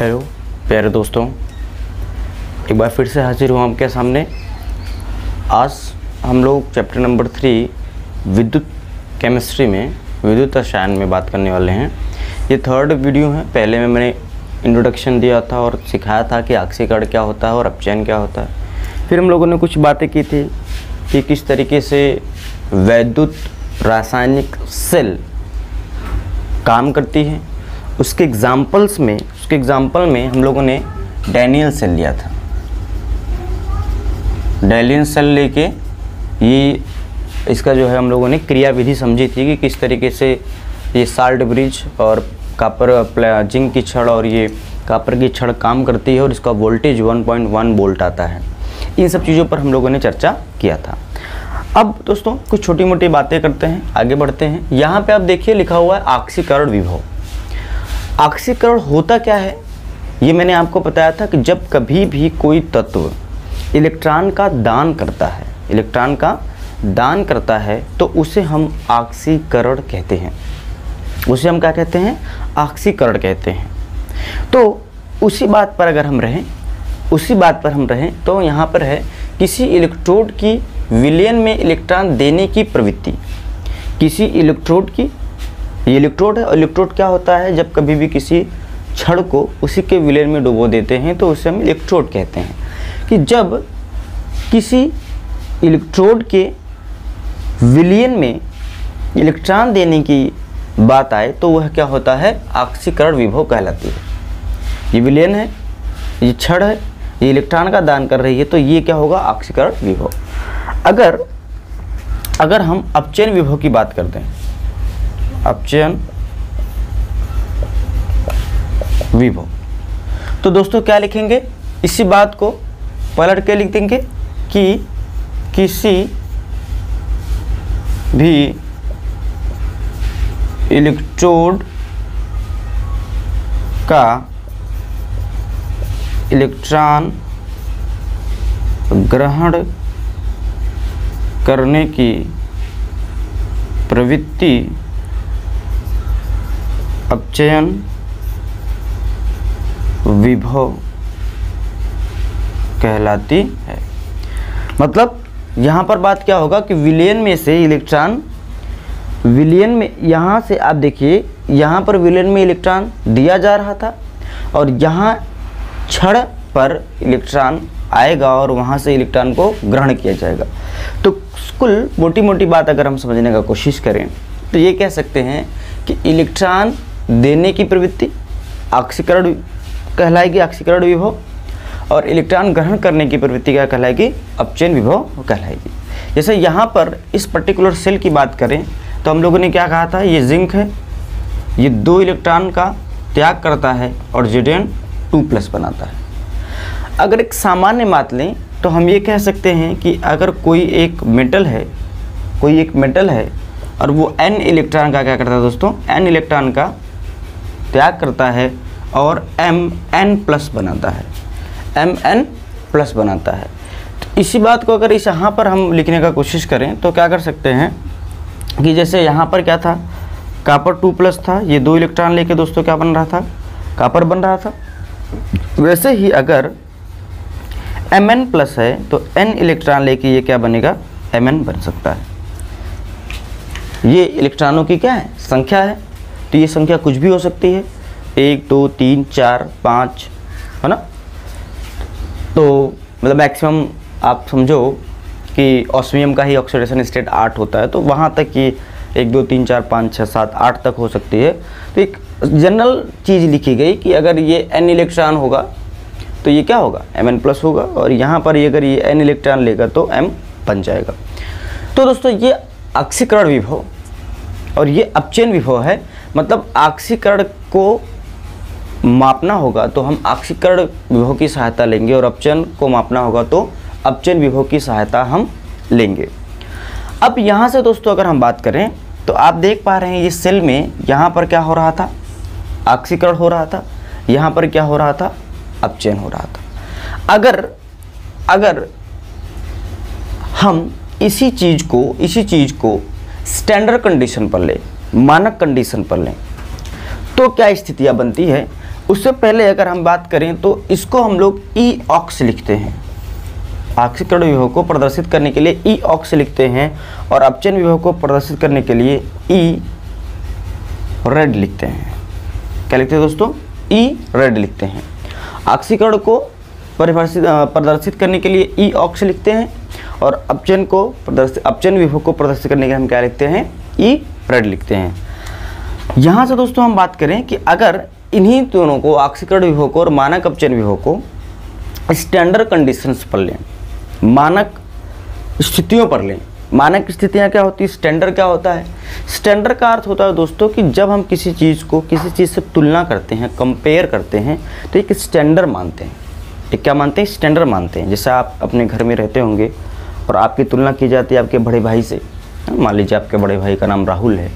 Hello प्यारे दोस्तों, एक बार फिर से हाजिर हूँ आपके सामने। आज हम लोग चैप्टर नंबर 3 विद्युत केमिस्ट्री में विद्युत रसायन में बात करने वाले हैं। ये थर्ड वीडियो है। पहले में मैंने इंट्रोडक्शन दिया था और सिखाया था कि ऑक्सीकरण क्या होता है और अपचयन क्या होता है। फिर हम लोगों ने कुछ बातें की थी कि किस तरीके से विद्युत रासायनिक सेल काम करती है। उसके एग्जाम्पल में हम लोगों ने डैनियल सेल लिया था। डैनियल सेल लेके ये इसका जो है हम लोगों ने क्रियाविधि समझी थी कि किस तरीके से ये साल्ट ब्रिज और कापर जिंक की छड़ और ये कापर की छड़ काम करती है और इसका वोल्टेज 1.1 वोल्ट आता है। इन सब चीज़ों पर हम लोगों ने चर्चा किया था। अब दोस्तों कुछ छोटी मोटी बातें करते हैं, आगे बढ़ते हैं। यहाँ पे आप देखिए लिखा हुआ है ऑक्सीकरण विभव। ऑक्सीकरण होता क्या है ये मैंने आपको बताया था कि जब कभी भी कोई तत्व इलेक्ट्रॉन का दान करता है तो उसे हम ऑक्सीकरण कहते हैं। उसे हम क्या कहते हैं? ऑक्सीकरण कहते हैं। तो उसी बात पर अगर हम रहें तो यहाँ पर है किसी इलेक्ट्रोड की विलयन में इलेक्ट्रॉन देने की प्रवृत्ति। किसी इलेक्ट्रोड की, ये इलेक्ट्रोड है और इलेक्ट्रोड क्या होता है? जब कभी भी किसी छड़ को उसी के विलयन में डुबो देते हैं तो उसे हम इलेक्ट्रोड कहते हैं। कि जब किसी इलेक्ट्रोड के विलयन में इलेक्ट्रॉन देने की बात आए तो वह क्या होता है? ऑक्सीकरण विभव कहलाती है। ये विलयन है, ये छड़ है, ये इलेक्ट्रॉन का दान कर रही है तो ये क्या होगा? ऑक्सीकरण विभव। अगर हम अपचयन विभव की बात करते हैं, अपचयन विभव, तो दोस्तों क्या लिखेंगे? इसी बात को पलट के लिख देंगे कि किसी भी इलेक्ट्रोड का इलेक्ट्रॉन ग्रहण करने की प्रवृत्ति अपचयन विभव कहलाती है। मतलब यहाँ पर बात क्या होगा कि विलयन में से इलेक्ट्रॉन, विलयन में, यहाँ से आप देखिए यहाँ पर विलयन में इलेक्ट्रॉन दिया जा रहा था और यहाँ छड़ पर इलेक्ट्रॉन आएगा और वहाँ से इलेक्ट्रॉन को ग्रहण किया जाएगा। तो कुल मोटी मोटी बात अगर हम समझने का कोशिश करें तो ये कह सकते हैं कि इलेक्ट्रॉन देने की प्रवृत्ति ऑक्सीकरण कहलाएगी, ऑक्सीकरण विभव, और इलेक्ट्रॉन ग्रहण करने की प्रवृत्ति क्या कहलाएगी? अपचयन विभव कहलाएगी। जैसे यहाँ पर इस पर्टिकुलर सेल की बात करें तो हम लोगों ने क्या कहा था? ये जिंक है, ये 2 इलेक्ट्रॉन का त्याग करता है और Zn2+ बनाता है। अगर एक सामान्य बात लें तो हम ये कह सकते हैं कि अगर कोई एक मेटल है और वो n इलेक्ट्रॉन का क्या करता है दोस्तों? n इलेक्ट्रॉन का त्याग करता है और Mn+ बनाता है, Mn+ बनाता है। तो इसी बात को अगर इस यहाँ पर हम लिखने का कोशिश करें तो क्या कर सकते हैं कि जैसे यहाँ पर क्या था? कॉपर 2+ था, ये 2 इलेक्ट्रॉन लेके दोस्तों क्या बन रहा था? कॉपर बन रहा था। वैसे ही अगर Mn+ है तो n इलेक्ट्रॉन लेके ये क्या बनेगा? Mn बन सकता है। ये इलेक्ट्रॉनों की क्या है? संख्या है। तो ये संख्या कुछ भी हो सकती है, 1 2 3 4 5, है ना? तो मतलब मैक्सिमम आप समझो कि ऑस्मियम का ही ऑक्सीडेशन स्टेट 8 होता है, तो वहाँ तक ये 1 2 3 4 5 6 7 8 तक हो सकती है। तो एक जनरल चीज़ लिखी गई कि अगर ये n इलेक्ट्रॉन होगा तो ये क्या होगा? Mn+ होगा, और यहाँ पर अगर ये n इलेक्ट्रॉन लेगा तो M बन जाएगा। तो दोस्तों ये ऑक्सीकरण विभव और ये अपचयन विभव है। मतलब ऑक्सीकरण को मापना होगा तो हम ऑक्सीकरण विभव की सहायता लेंगे और अपचयन को मापना होगा तो अपचयन विभव की सहायता हम लेंगे। अब यहाँ से दोस्तों अगर हम बात करें तो आप देख पा रहे हैं ये सेल में यहाँ पर क्या हो रहा था? ऑक्सीकरण हो रहा था। यहाँ पर क्या हो रहा था? अपचयन हो रहा था। अगर हम इसी चीज़ को स्टैंडर्ड कंडीशन पर लें, मानक कंडीशन पर लें, तो क्या स्थितियाँ बनती है? उससे पहले अगर हम बात करें तो इसको हम लोग ई ऑक्स लिखते हैं। ऑक्सीकरण विभव को प्रदर्शित करने के लिए ई ऑक्स लिखते हैं और अपचयन विभव को प्रदर्शित करने के लिए ई रेड लिखते हैं। क्या लिखते हैं दोस्तों? ई रेड लिखते हैं। ऑक्सीकरण को प्रदर्शित करने के लिए ई ऑक्स लिखते हैं और अपचयन विभव को प्रदर्शित करने के लिए हम क्या लिखते हैं? ई रेड लिखते हैं। यहाँ से दोस्तों हम बात करें कि अगर इन्हीं दोनों को, ऑक्सीकरण विभव को और मानक अपचयन विभव को स्टैंडर्ड कंडीशंस पर लें, मानक स्थितियों पर लें। मानक स्थितियाँ क्या होती है? स्टैंडर्ड क्या होता है? स्टैंडर्ड का अर्थ होता है दोस्तों कि जब हम किसी चीज़ को किसी चीज़ से तुलना करते हैं, कंपेयर करते हैं, तो एक स्टैंडर्ड मानते हैं। एक क्या मानते हैं? स्टैंडर्ड मानते हैं। जैसे आप अपने घर में रहते होंगे और आपकी तुलना की जाती है आपके बड़े भाई से। मान लीजिए आपके बड़े भाई का नाम राहुल है,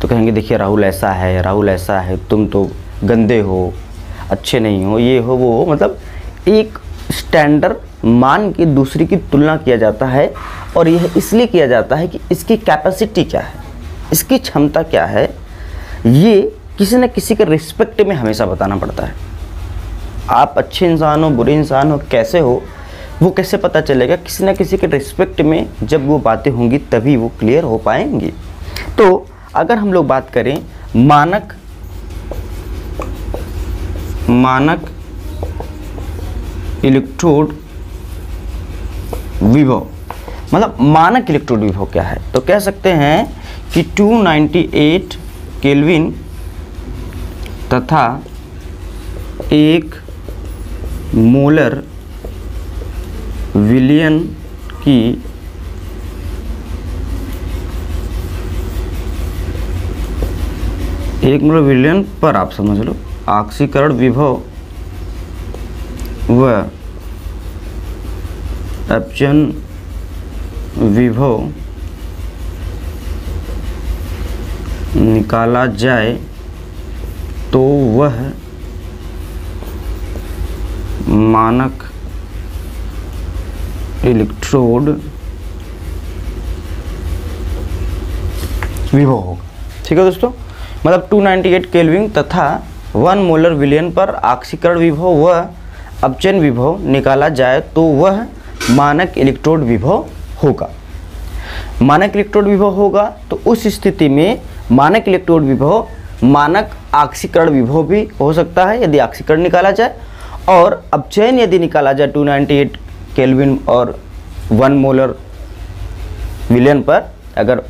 तो कहेंगे देखिए राहुल ऐसा है, राहुल ऐसा है, तुम तो गंदे हो, अच्छे नहीं हो, ये हो वो हो। मतलब एक स्टैंडर्ड मान के दूसरे की तुलना किया जाता है और यह इसलिए किया जाता है कि इसकी कैपेसिटी क्या है, इसकी क्षमता क्या है, ये किसी न किसी के रिस्पेक्ट में हमेशा बताना पड़ता है। आप अच्छे इंसान हो, बुरे इंसान हो, कैसे हो, वो कैसे पता चलेगा? किसी न किसी के रिस्पेक्ट में जब वो बातें होंगी तभी वो क्लियर हो पाएंगी। तो अगर हम लोग बात करें मानक इलेक्ट्रोड विभव, मतलब मानक इलेक्ट्रोड विभव क्या है? तो कह सकते हैं कि 298 केल्विन तथा 1 मोलर विलयन की एक मोलर विलयन पर, आप समझ लो, ऑक्सीकरण विभव व अपचयन विभव निकाला जाए तो वह मानक इलेक्ट्रोड विभव होगा। ठीक है दोस्तों, मतलब 298 केल्विन तथा 1 मोलर विलयन पर ऑक्सीकरण विभव व अपचयन विभव निकाला जाए तो वह मानक इलेक्ट्रोड विभव होगा। मानक इलेक्ट्रोड विभव होगा तो उस स्थिति में मानक इलेक्ट्रोड विभव मानक ऑक्सीकरण विभव भी हो सकता है यदि ऑक्सीकरण निकाला जाए, और अपचयन यदि निकाला जाए 298 केल्विन और 1 मोलर विलयन पर अगर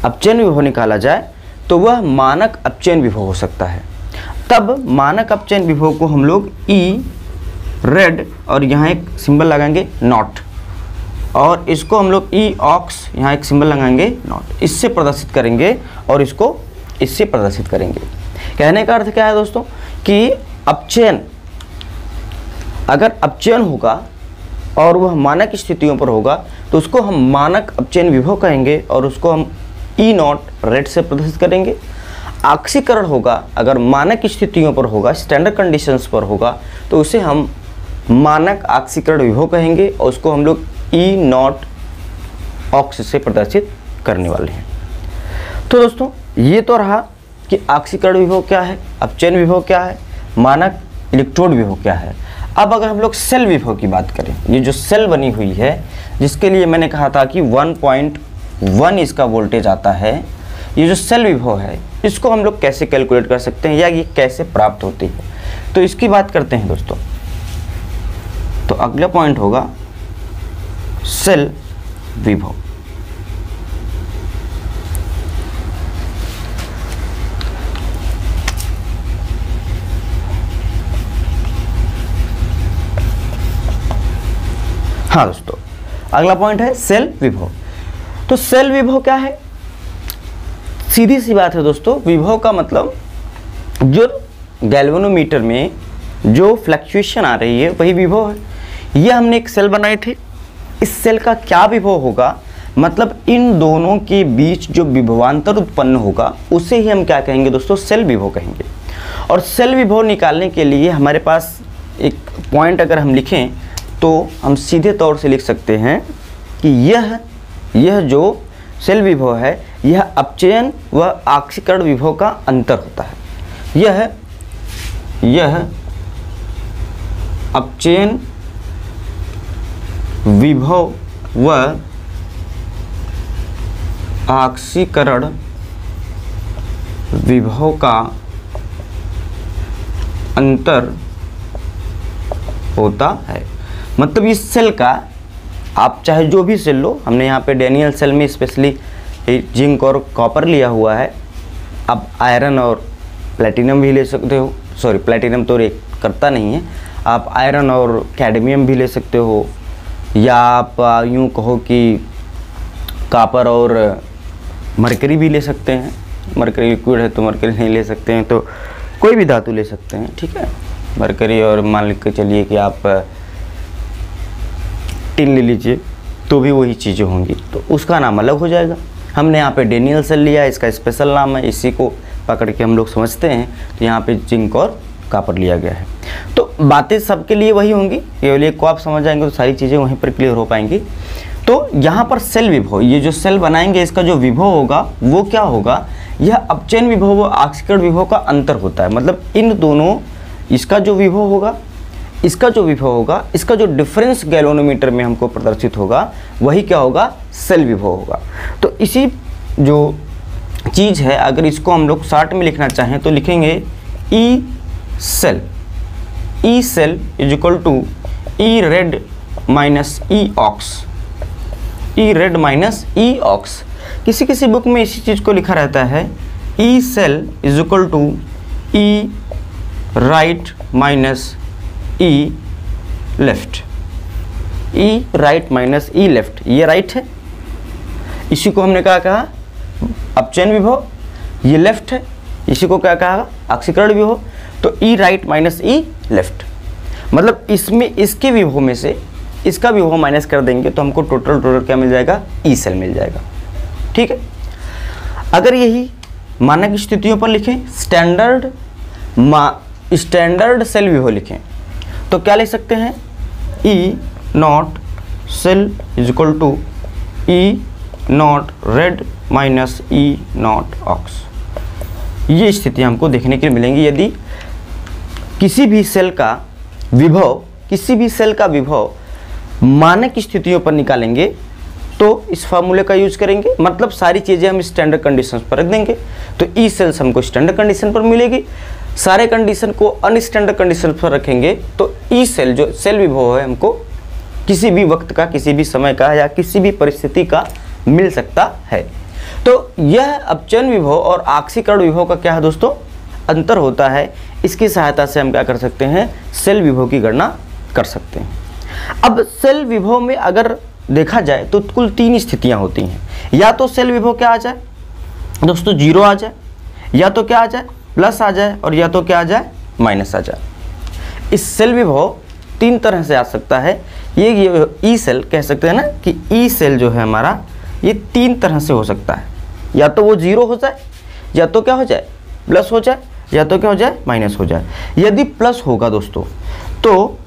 अपचयन विभव निकाला जाए तो वह मानक अपचयन विभव हो सकता है। तब मानक अपचयन विभव को हम लोग ई रेड और यहाँ एक सिंबल लगाएंगे नॉट, और इसको हम लोग ई ऑक्स यहाँ एक सिंबल लगाएंगे नॉट, इससे प्रदर्शित करेंगे और इसको इससे प्रदर्शित करेंगे। कहने का अर्थ क्या है दोस्तों कि अपचयन, अगर अपचयन होगा और वह मानक स्थितियों पर होगा तो उसको हम मानक अपचयन विभव कहेंगे और उसको हम ई नॉट रेड से प्रदर्शित करेंगे। ऑक्सीकरण होगा अगर मानक स्थितियों पर होगा, स्टैंडर्ड कंडीशंस पर होगा, तो उसे हम मानक ऑक्सीकरण विभव कहेंगे और उसको हम लोग ई नॉट ऑक्स से प्रदर्शित करने वाले हैं। तो दोस्तों ये तो रहा कि ऑक्सीकरण विभव क्या है, अपचयन विभव क्या है, मानक इलेक्ट्रोड विभव क्या है। अब अगर हम लोग सेल विभव की बात करें, ये जो सेल बनी हुई है जिसके लिए मैंने कहा था कि 1.1 इसका वोल्टेज आता है, ये जो सेल विभव है इसको हम लोग कैसे कैलकुलेट कर सकते हैं या ये कैसे प्राप्त होती है, तो इसकी बात करते हैं दोस्तों। तो अगला पॉइंट होगा सेल विभव। हाँ दोस्तों, अगला पॉइंट है सेल विभव। तो सेल विभव क्या है? सीधी सी बात है दोस्तों, विभव का मतलब जो गैल्वेनोमीटर में जो फ्लक्चुएशन आ रही है वही विभव है। ये हमने एक सेल बनाई थी, इस सेल का क्या विभव होगा, मतलब इन दोनों के बीच जो विभवांतर उत्पन्न होगा उसे ही हम क्या कहेंगे दोस्तों? सेल विभव कहेंगे। और सेल विभव निकालने के लिए हमारे पास एक पॉइंट अगर हम लिखें तो हम सीधे तौर से लिख सकते हैं कि यह जो सेल विभव है यह अपचयन व ऑक्सीकरण विभव का अंतर होता है। यह यह अपचयन विभव व ऑक्सीकरण विभव का अंतर होता है। मतलब इस सेल का, आप चाहे जो भी सेल लो, हमने यहाँ पे डैनियल सेल में स्पेशली जिंक और कॉपर लिया हुआ है, आप आयरन और प्लेटिनम भी ले सकते हो, सॉरी प्लेटिनम तो रिएक्ट करता नहीं है, आप आयरन और कैडमियम भी ले सकते हो, या आप यूँ कहो कि कॉपर और मरकरी भी ले सकते हैं। मरकरी लिक्विड है तो मरकरी नहीं ले सकते हैं, तो कोई भी धातु ले सकते हैं, ठीक है। मरकरी और मान के चलिए कि आप टिन ले लीजिए तो भी वही चीज़ें होंगी, तो उसका नाम अलग हो जाएगा। हमने यहाँ पे डैनियल सेल लिया, इसका स्पेशल नाम है, इसी को पकड़ के हम लोग समझते हैं, तो यहाँ पे जिंक और कॉपर लिया गया है। तो बातें सबके लिए वही होंगी, केवल एक को आप समझ जाएंगे तो सारी चीज़ें वहीं पर क्लियर हो पाएंगी। तो यहाँ पर सेल विभव, ये जो सेल बनाएंगे इसका जो विभव होगा वो क्या होगा, यह अपचयन विभव व ऑक्सीकरण विभव का अंतर होता है। मतलब इन दोनों, इसका जो विभव होगा, इसका जो विभव होगा, इसका जो डिफरेंस गैल्वेनोमीटर में हमको प्रदर्शित होगा वही क्या होगा, सेल विभव होगा। तो इसी जो चीज़ है, अगर इसको हम लोग शॉर्ट में लिखना चाहें तो लिखेंगे E cell. E cell is equal to E red minus E ox, E red minus E ox. किसी किसी बुक में इसी चीज़ को लिखा रहता है E cell is equal to E right minus E left, E right minus E left, ये right है, इसी को हमने क्या कहा अपचयन विभव, ये लेफ्ट है, इसी को क्या कहा ऑक्सीकरण विभव। तो ई राइट माइनस ई लेफ्ट, मतलब इसमें इसके विभव में से इसका विभव माइनस कर देंगे तो हमको टोटल क्या मिल जाएगा, ई सेल मिल जाएगा, ठीक है। अगर यही मानक स्थितियों पर लिखें, स्टैंडर्ड सेल विभव लिखें तो क्या लिख सकते हैं, E not cell is equal to E not red minus E not ox. ये स्थिति हमको देखने के लिए मिलेंगी यदि किसी भी सेल का विभव मानक स्थितियों पर निकालेंगे तो इस फार्मूले का यूज करेंगे। मतलब सारी चीज़ें हम स्टैंडर्ड कंडीशंस पर रख देंगे, तो ई सेल्स हमको स्टैंडर्ड कंडीशन पर मिलेगी, सारे कंडीशन को अनस्टैंडर्ड कंडीशन पर रखेंगे तो ई सेल जो सेल विभव है हमको किसी भी वक्त का, किसी भी समय का या किसी भी परिस्थिति का मिल सकता है। तो यह अपचयन विभव और ऑक्सीकरण विभव का क्या है दोस्तों, अंतर होता है। इसकी सहायता से हम क्या कर सकते हैं, सेल विभव की गणना कर सकते हैं। अब सेल विभव में अगर देखा जाए तो कुल 3 स्थितियां होती हैं, या तो सेल विभव क्या आ जाए दोस्तों, 0 आ जाए, या तो क्या आ जाए प्लस आ जाए, और या तो क्या आ जाए माइनस आ जाए। इस सेल विभव 3 तरह से आ सकता है। ये ई सेल कह सकते हैं ना कि ई सेल जो है हमारा, ये 3 तरह से हो सकता है, या तो वो 0 हो जाए, या तो क्या हो जाए प्लस हो जाए, या तो क्या हो जाए माइनस हो जाए। यदि प्लस होगा दोस्तों तो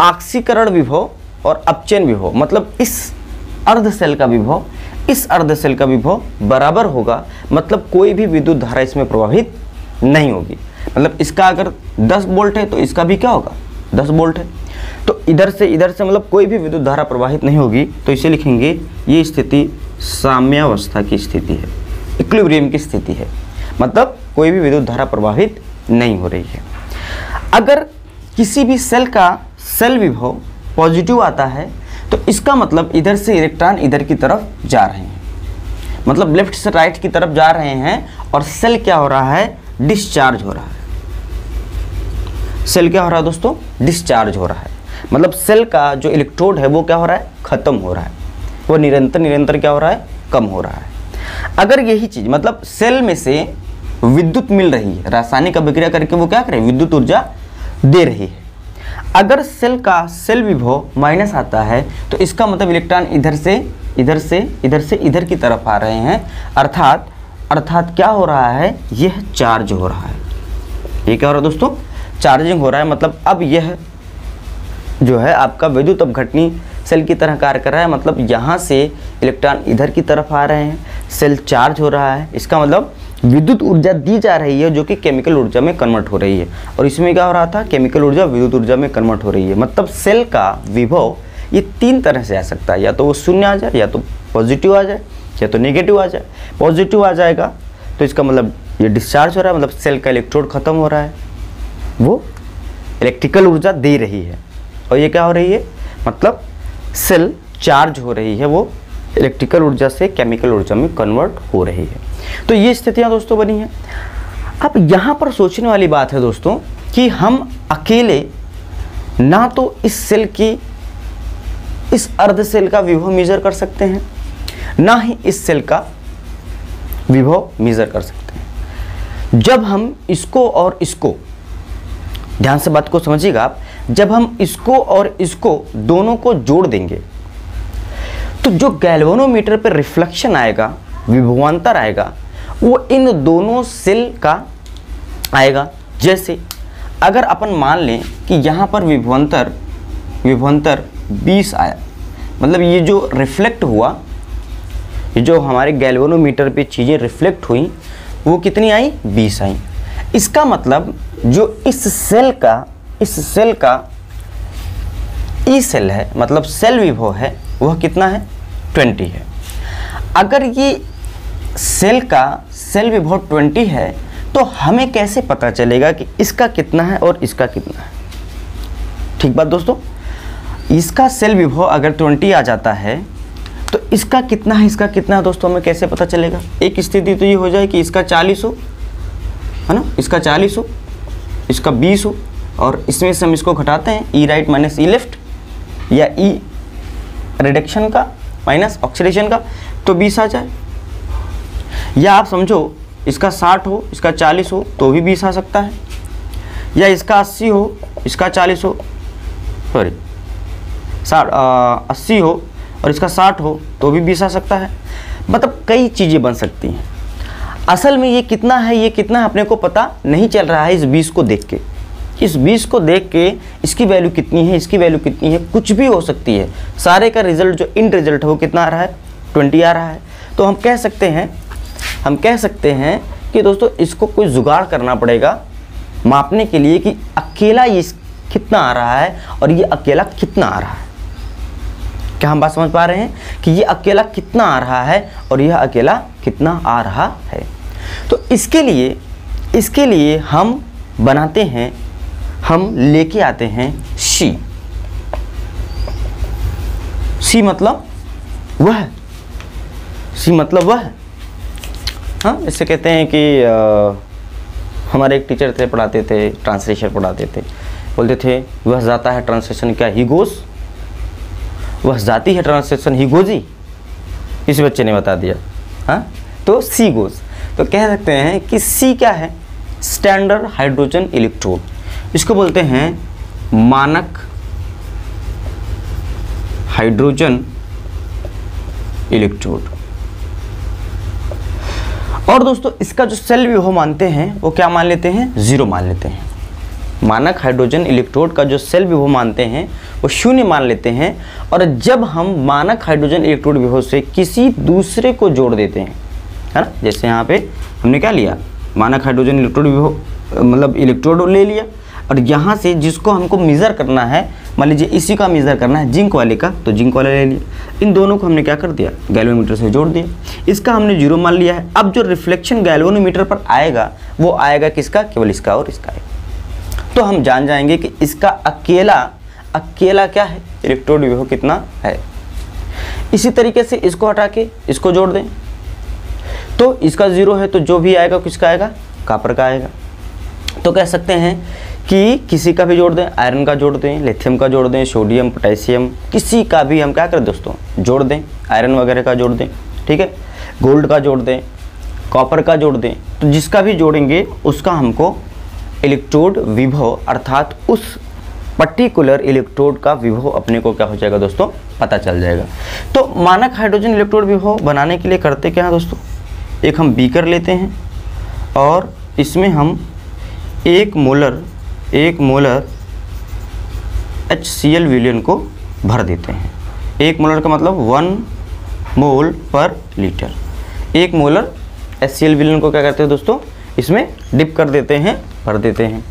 ऑक्सीकरण विभव और अपचयन विभव, मतलब इस अर्ध सेल का विभव इस अर्ध सेल का विभव बराबर होगा, मतलब कोई भी विद्युत धारा इसमें प्रवाहित नहीं होगी। मतलब इसका अगर 10 वोल्ट है तो इसका भी क्या होगा 10 वोल्ट है, तो इधर से मतलब कोई भी विद्युत धारा प्रवाहित नहीं होगी। तो इसे लिखेंगे ये स्थिति साम्यावस्था की स्थिति है, इक्विलिब्रियम की स्थिति है, मतलब कोई भी विद्युत धारा प्रवाहित नहीं हो रही है। अगर किसी भी सेल का सेल विभव पॉजिटिव आता है तो इसका मतलब इधर से इलेक्ट्रॉन इधर की तरफ जा रहे हैं, मतलब लेफ्ट से राइट की तरफ जा रहे हैं, और सेल क्या हो रहा है, डिस्चार्ज हो रहा है। सेल क्या हो रहा है दोस्तों, डिस्चार्ज हो रहा है, मतलब सेल का जो इलेक्ट्रोड है वो क्या हो रहा है, खत्म हो रहा है, वो निरंतर क्या हो रहा है, कम हो रहा है। अगर यही चीज मतलब सेल में से विद्युत मिल रही है, रासायनिक अभिक्रिया करके वो क्या करे, विद्युत ऊर्जा दे रही है। अगर सेल का सेल विभव माइनस आता है तो इसका मतलब इलेक्ट्रॉन इधर से इधर की तरफ आ रहे हैं, अर्थात क्या हो रहा है, यह चार्ज हो रहा है। ये क्या हो रहा है दोस्तों, चार्जिंग हो रहा है। मतलब अब यह जो है आपका विद्युत अपघटनी सेल की तरह कार्य कर रहा है, मतलब यहाँ से इलेक्ट्रॉन इधर की तरफ आ रहे हैं, सेल चार्ज हो रहा है। इसका मतलब विद्युत ऊर्जा दी जा रही है जो कि केमिकल ऊर्जा में कन्वर्ट हो रही है। और इसमें क्या हो रहा था, केमिकल ऊर्जा विद्युत ऊर्जा में कन्वर्ट हो रही है। मतलब सेल का विभव ये 3 तरह से आ सकता है, या तो वो शून्य आ जाए, या तो पॉजिटिव आ जाए, या तो नेगेटिव आ जाए। पॉजिटिव आ जाएगा तो इसका मतलब ये डिस्चार्ज हो रहा है, मतलब सेल का इलेक्ट्रोड खत्म हो रहा है, वो इलेक्ट्रिकल ऊर्जा दे रही है। और ये क्या हो रही है, मतलब सेल चार्ज हो रही है, वो इलेक्ट्रिकल ऊर्जा से केमिकल ऊर्जा में कन्वर्ट हो रही है। तो ये स्थितियां दोस्तों बनी हैं। अब यहाँ पर सोचने वाली बात है दोस्तों कि हम अकेले ना तो इस सेल की, इस अर्ध सेल का विभव मेजर कर सकते हैं, ना ही इस सेल का विभव मेजर कर सकते हैं। जब हम इसको और इसको, ध्यान से बात को समझिएगा आप, जब हम इसको और इसको दोनों को जोड़ देंगे तो जो गैल्वेनोमीटर पर रिफ्लेक्शन आएगा, विभवांतर आएगा, वो इन दोनों सेल का आएगा। जैसे अगर अपन मान लें कि यहाँ पर विभवांतर 20 आया, मतलब ये जो रिफ्लेक्ट हुआ, ये जो हमारे गैल्वेनोमीटर पे चीज़ें रिफ्लेक्ट हुई वो कितनी आई, 20 आई। इसका मतलब जो इस सेल का ई सेल है, मतलब सेल विभव है, वह कितना है, 20 है। अगर ये सेल का सेल विभव 20 है तो हमें कैसे पता चलेगा कि इसका कितना है और इसका कितना है। ठीक बात दोस्तों, इसका सेल विभव अगर 20 आ जाता है तो इसका कितना है, इसका कितना है दोस्तों, हमें कैसे पता चलेगा। एक स्थिति तो ये हो जाए कि इसका 40 हो, है ना, इसका 40 हो, इसका 20 हो, और इसमें से हम इसको घटाते हैं, ई राइट माइनस ई लेफ्ट, या ई रिडक्शन का माइनस ऑक्सीडेशन का, तो 20 आ जाए। या आप समझो इसका 60 हो, इसका 40 हो तो भी 20 आ सकता है, या इसका 80 हो, इसका 40 हो, सॉरी 80 हो और इसका 60 हो तो भी 20 आ सकता है। मतलब कई चीज़ें बन सकती हैं। असल में ये कितना है, ये कितना है अपने को पता नहीं चल रहा है इस 20 को देख के। इस 20 को देख के इसकी वैल्यू कितनी है, इसकी वैल्यू कितनी है, कुछ भी हो सकती है। सारे का रिजल्ट जो इंड रिजल्ट है वो कितना आ रहा है, 20 आ रहा है। तो हम कह सकते हैं कि दोस्तों इसको कोई जुगाड़ करना पड़ेगा मापने के लिए कि अकेला ये कितना आ रहा है और ये अकेला कितना आ रहा है। क्या हम बात समझ पा रहे हैं कि ये अकेला कितना आ रहा है और यह अकेला कितना आ रहा है। तो इसके लिए हम बनाते हैं, हम लेके आते हैं सी मतलब वह, हाँ, इससे कहते हैं कि हमारे एक टीचर थे, पढ़ाते थे, ट्रांसलेशन पढ़ाते थे, बोलते थे वह जाता है ट्रांसलेशन क्या ही गोज़, वह जाती है ट्रांसलेशन ही गोजी। इस बच्चे ने बता दिया, हाँ, तो सी गोज़। तो कह सकते हैं कि सी क्या है, स्टैंडर्ड हाइड्रोजन इलेक्ट्रोड। इसको बोलते हैं मानक हाइड्रोजन इलेक्ट्रोड। और दोस्तों इसका जो सेल विभव मानते हैं वो क्या मान लेते हैं, 0 मान लेते हैं। मानक हाइड्रोजन इलेक्ट्रोड का जो सेल विभव मानते हैं वो 0 मान लेते हैं। और जब हम मानक हाइड्रोजन इलेक्ट्रोड विभव से किसी दूसरे को जोड़ देते हैं, है ना, जैसे यहाँ पे हमने क्या लिया, मानक हाइड्रोजन इलेक्ट्रोड विभव, मतलब इलेक्ट्रोड ले लिया, और यहाँ से जिसको हमको मेज़र करना है, मान लीजिए इसी का मेज़र करना है जिंक वाले का, तो जिंक वाला ले लिया। इन दोनों को हमने क्या कर दिया, गैल्वेनोमीटर से जोड़ दिया। इसका हमने 0 मान लिया है। अब जो रिफ्लेक्शन गैल्वेनोमीटर पर आएगा वो आएगा किसका, केवल इसका और इसका आएगा। तो हम जान जाएंगे कि इसका अकेला क्या है, इलेक्ट्रोड विभव कितना है। इसी तरीके से इसको हटा के इसको जोड़ दें, तो इसका 0 है, तो जो भी आएगा किसका आएगा, कॉपर का आएगा। तो कह सकते हैं कि किसी का भी जोड़ दें, आयरन का जोड़ दें, लिथियम का जोड़ दें, सोडियम, पोटेशियम, किसी का भी हम क्या करें दोस्तों, जोड़ दें, आयरन वगैरह का जोड़ दें, ठीक है, गोल्ड का जोड़ दें, कॉपर का जोड़ दें। तो जिसका भी जोड़ेंगे उसका हमको इलेक्ट्रोड विभव, अर्थात उस पर्टिकुलर इलेक्ट्रोड का विभव अपने को क्या हो जाएगा दोस्तों, पता चल जाएगा। तो मानक हाइड्रोजन इलेक्ट्रोड विभव बनाने के लिए करते क्या है दोस्तों, एक हम बीकर लेते हैं और इसमें हम 1 मोलर HCl विलयन को भर देते हैं। 1 मोलर का मतलब 1 मोल पर लीटर। 1 मोलर HCl विलेन को क्या करते हैं दोस्तों, इसमें डिप कर देते हैं, भर देते हैं।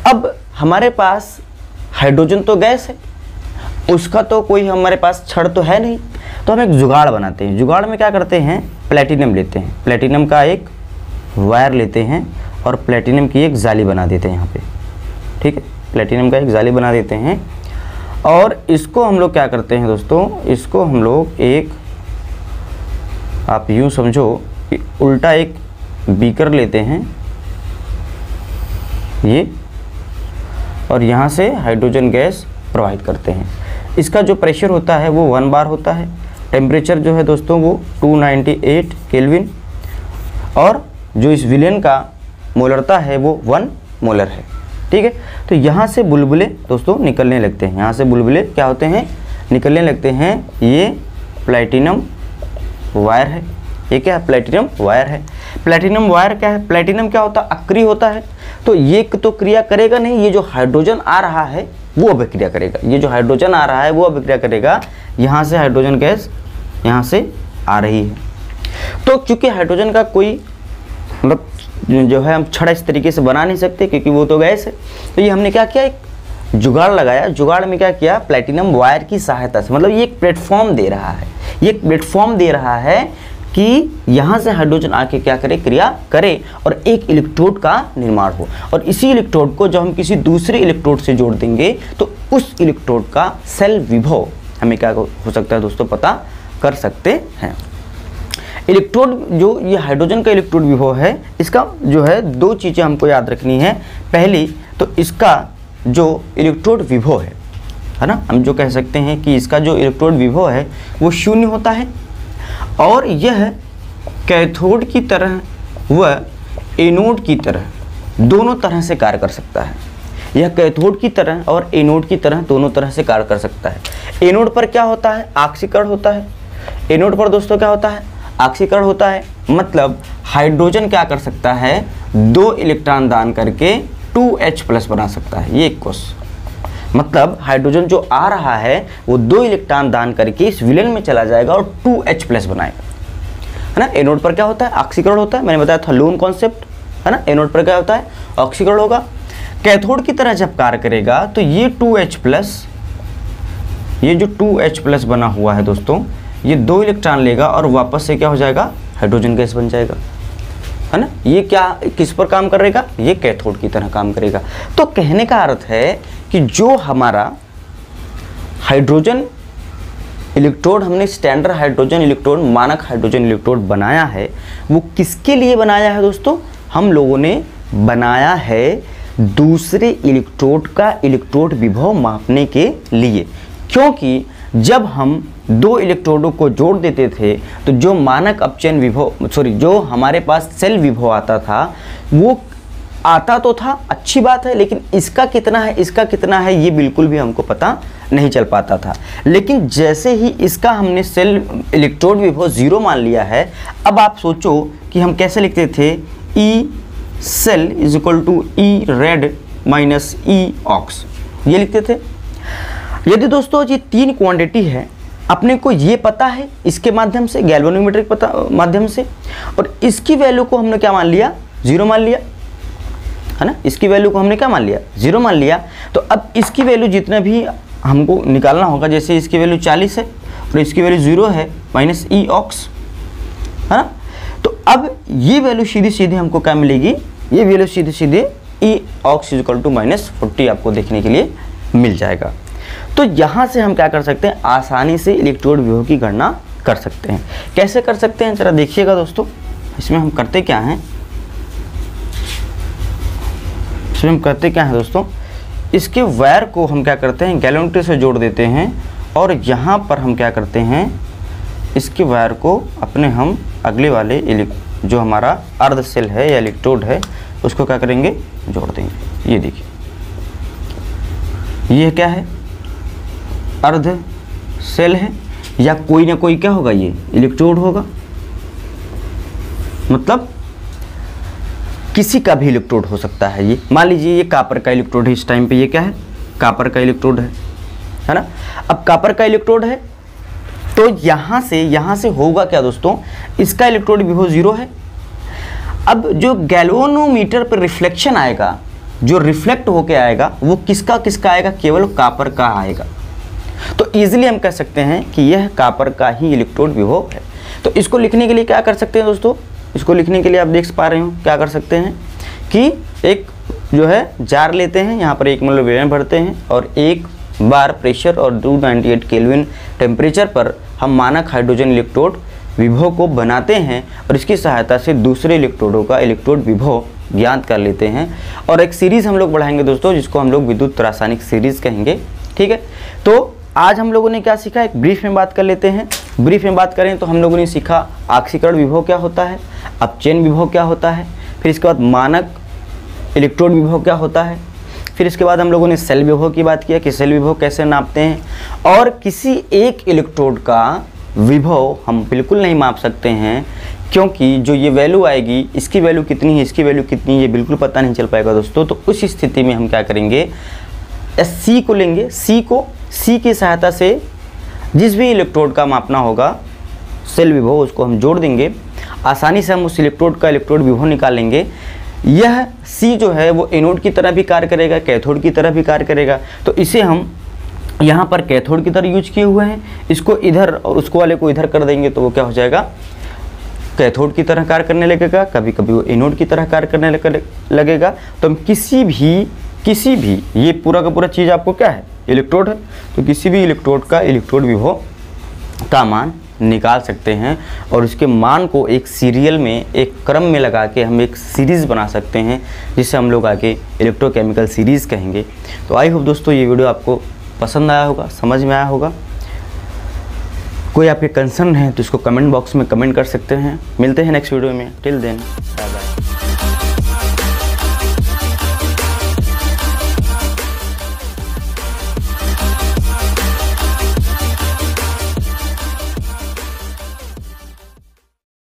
अब हमारे पास हाइड्रोजन तो गैस है, उसका तो कोई हमारे पास छड़ तो है नहीं, तो हम एक जुगाड़ बनाते हैं। जुगाड़ में क्या करते हैं, प्लेटिनम लेते हैं, प्लेटिनम का एक वायर लेते हैं और प्लेटिनम की एक जाली बना देते हैं यहाँ पे, ठीक है, प्लेटिनम का एक जाली बना देते हैं। और इसको हम लोग क्या करते हैं दोस्तों, इसको हम लोग एक, आप यूँ समझो कि उल्टा एक बीकर लेते हैं ये, और यहाँ से हाइड्रोजन गैस प्रोवाइड करते हैं। इसका जो प्रेशर होता है वो 1 बार होता है, टेम्परेचर जो है दोस्तों वो 298 केल्विन, और जो इस विलेन का मोलरता है वो 1 मोलर है, ठीक है। तो यहाँ से बुलबुले दोस्तों निकलने लगते हैं, यहाँ से बुलबुले क्या होते हैं, निकलने लगते हैं। ये प्लैटिनम वायर है, ये क्या है, प्लैटिनम वायर है। प्लैटिनम वायर क्या है, प्लैटिनम क्या होता है, अक्रिय होता है, तो ये तो क्रिया करेगा नहीं, ये जो हाइड्रोजन आ रहा है वो अभिक्रिया करेगा, ये जो हाइड्रोजन आ रहा है वो अभिक्रिया करेगा। यहाँ से हाइड्रोजन गैस यहाँ से आ रही है, तो चूँकि हाइड्रोजन का कोई मतलब जो है हम छड़ इस तरीके से बना नहीं सकते क्योंकि वो तो गैस है, तो ये हमने क्या किया, एक जुगाड़ लगाया। जुगाड़ में क्या किया, प्लैटिनम वायर की सहायता से, मतलब ये एक प्लेटफॉर्म दे रहा है, ये एक प्लेटफॉर्म दे रहा है कि यहाँ से हाइड्रोजन आके क्या करे, क्रिया करे और एक इलेक्ट्रोड का निर्माण हो। और इसी इलेक्ट्रोड को जब हम किसी दूसरे इलेक्ट्रोड से जोड़ देंगे तो उस इलेक्ट्रोड का सेल विभव हमें क्या हो सकता है दोस्तों, पता कर सकते हैं। इलेक्ट्रोड जो ये हाइड्रोजन का इलेक्ट्रोड विभव है, इसका जो है 2 चीज़ें हमको याद रखनी है। पहली तो इसका जो इलेक्ट्रोड विभव है ना, हम जो कह सकते हैं कि इसका जो इलेक्ट्रोड विभव है वो 0 होता है, और यह कैथोड की तरह व एनोड की तरह दोनों तरह से कार्य कर सकता है। यह कैथोड की तरह और एनोड की तरह दोनों तरह से कार्य कर सकता है। एनोड पर क्या होता है, ऑक्सीकरण होता है। एनोड पर दोस्तों क्या होता है, ऑक्सीकरण होता है, मतलब हाइड्रोजन क्या कर सकता है, 2 इलेक्ट्रॉन दान करके 2H+ बना सकता है। ये एक क्वेश्चन, मतलब हाइड्रोजन जो आ रहा है वो 2 इलेक्ट्रॉन दान करके इस विलेन में चला जाएगा और 2H+ बनाएगा, है ना। एनोड पर क्या होता है, ऑक्सीकरण होता है, मैंने बताया था लोन कॉन्सेप्ट, है ना। एनोड पर क्या होता है, ऑक्सीकरण होगा। कैथोड की तरह जब कार्य करेगा तो ये 2H+, ये जो 2H+ बना हुआ है दोस्तों, ये 2 इलेक्ट्रॉन लेगा और वापस से क्या हो जाएगा, हाइड्रोजन गैस बन जाएगा, है ना। ये क्या किस पर काम करेगा, ये कैथोड की तरह काम करेगा। तो कहने का अर्थ है कि जो हमारा हाइड्रोजन इलेक्ट्रोड, हमने स्टैंडर्ड हाइड्रोजन इलेक्ट्रोड, मानक हाइड्रोजन इलेक्ट्रोड बनाया है, वो किसके लिए बनाया है दोस्तों, हम लोगों ने बनाया है दूसरे इलेक्ट्रोड का इलेक्ट्रोड विभव मापने के लिए। क्योंकि जब हम 2 इलेक्ट्रोडों को जोड़ देते थे तो जो मानक अपचयन विभव, जो हमारे पास सेल विभव आता था वो आता तो था, अच्छी बात है, लेकिन इसका कितना है, इसका कितना है, ये बिल्कुल भी हमको पता नहीं चल पाता था। लेकिन जैसे ही इसका हमने सेल इलेक्ट्रोड विभव 0 मान लिया है, अब आप सोचो कि हम कैसे लिखते थे, E cell is equal to E red minus E ox, ये लिखते थे। यदि दोस्तों ये 3 क्वांटिटी है, अपने को ये पता है इसके माध्यम से, गैल्वेनोमीटर के माध्यम से, और इसकी वैल्यू को हमने क्या मान लिया, 0 मान लिया, है ना। इसकी वैल्यू को हमने क्या मान लिया, 0 मान लिया। तो अब इसकी वैल्यू जितना भी हमको निकालना होगा, जैसे इसकी वैल्यू 40 है और इसकी वैल्यू 0 है माइनस E ऑक्स, है ना। तो अब ये वैल्यू सीधी सीधी हमको क्या मिलेगी, ये वैल्यू सीधे सीधे E ऑक्स इक्वल टू -40 आपको देखने के लिए मिल जाएगा। तो यहाँ से हम क्या कर सकते हैं, आसानी से इलेक्ट्रोड विभव की गणना कर सकते हैं। कैसे कर सकते हैं, जरा देखिएगा दोस्तों। इसमें हम करते क्या हैं, इसमें हम करते क्या हैं दोस्तों, इसके वायर को हम क्या करते हैं, गैल्वेनोमीटर से जोड़ देते हैं, और यहाँ पर हम क्या करते हैं, इसके वायर को अपने हम अगले वाले जो हमारा अर्ध सेल है या इलेक्ट्रोड है उसको क्या करेंगे, जोड़ देंगे। ये देखिए, ये क्या है, अर्ध सेल है, या कोई ना कोई क्या होगा, ये इलेक्ट्रोड होगा, मतलब किसी का भी इलेक्ट्रोड हो सकता है। ये मान लीजिए ये कॉपर का इलेक्ट्रोड है, इस टाइम पे ये क्या है, कॉपर का इलेक्ट्रोड है ना। अब कॉपर का इलेक्ट्रोड है तो यहाँ से होगा क्या दोस्तों, इसका इलेक्ट्रोड विभव 0 है, अब जो गैल्वेनोमीटर पर रिफ्लेक्शन आएगा, जो रिफ्लेक्ट होके आएगा, वो किसका किसका आएगा, केवल कॉपर का आएगा। तो इजीली हम कह सकते हैं कि यह कॉपर का ही इलेक्ट्रोड विभव है। तो इसको लिखने के लिए क्या कर सकते हैं दोस्तों, इसको लिखने के लिए आप देख पा रहे हो क्या कर सकते हैं कि एक जो है जार लेते हैं, यहाँ पर 1 मोल विलेन भरते हैं और एक बार प्रेशर और 298 केल्विन टेम्परेचर पर हम मानक हाइड्रोजन इलेक्ट्रोड विभव को बनाते हैं और इसकी सहायता से दूसरे इलेक्ट्रोडों का इलेक्ट्रोड विभव ज्ञात कर लेते हैं। और एक सीरीज़ हम लोग बढ़ाएंगे दोस्तों, जिसको हम लोग विद्युत रासायनिक सीरीज़ कहेंगे। ठीक है, तो आज हम लोगों ने क्या सीखा, एक ब्रीफ में बात कर लेते हैं। ब्रीफ में बात करें तो हम लोगों ने सीखा ऑक्सीकरण विभव क्या होता है, अपचयन विभव क्या होता है, फिर इसके बाद मानक इलेक्ट्रोड विभव क्या होता है, फिर इसके बाद हम लोगों ने सेल विभव की बात किया कि सेल विभव कैसे नापते हैं, और किसी एक इलेक्ट्रोड का विभव हम बिल्कुल नहीं माप सकते हैं, क्योंकि जो ये वैल्यू आएगी, इसकी वैल्यू कितनी है, इसकी वैल्यू कितनी है, ये बिल्कुल पता नहीं चल पाएगा दोस्तों। तो उस स्थिति में हम क्या करेंगे, सी को लेंगे, सी की सहायता से जिस भी इलेक्ट्रोड का मापना होगा सेल विभव, उसको हम जोड़ देंगे, आसानी से हम उस इलेक्ट्रोड का इलेक्ट्रोड विभव निकालेंगे। यह सी जो है वो एनोड की तरह भी कार्य करेगा, कैथोड की तरह भी कार्य करेगा। तो इसे हम यहाँ पर कैथोड की तरह यूज किए हुए हैं, इसको इधर और उसको वाले को इधर कर देंगे तो वो क्या हो जाएगा, कैथोड की तरह कार्य करने लगेगा, कभी कभी वो एनोड की तरह कार्य करने लगेगा। तो हम किसी भी ये पूरा का पूरा चीज़ आपको क्या है, इलेक्ट्रोड है, तो किसी भी इलेक्ट्रोड का इलेक्ट्रोड विभव का मान निकाल सकते हैं और उसके मान को एक सीरियल में, एक क्रम में लगा के हम एक सीरीज़ बना सकते हैं, जिसे हम लोग आगे इलेक्ट्रोकेमिकल सीरीज़ कहेंगे। तो आई होप दोस्तों ये वीडियो आपको पसंद आया होगा, समझ में आया होगा। कोई आपके कंसर्न है तो इसको कमेंट बॉक्स में कमेंट कर सकते हैं। मिलते हैं नेक्स्ट वीडियो में, टिल देन बाय बाय।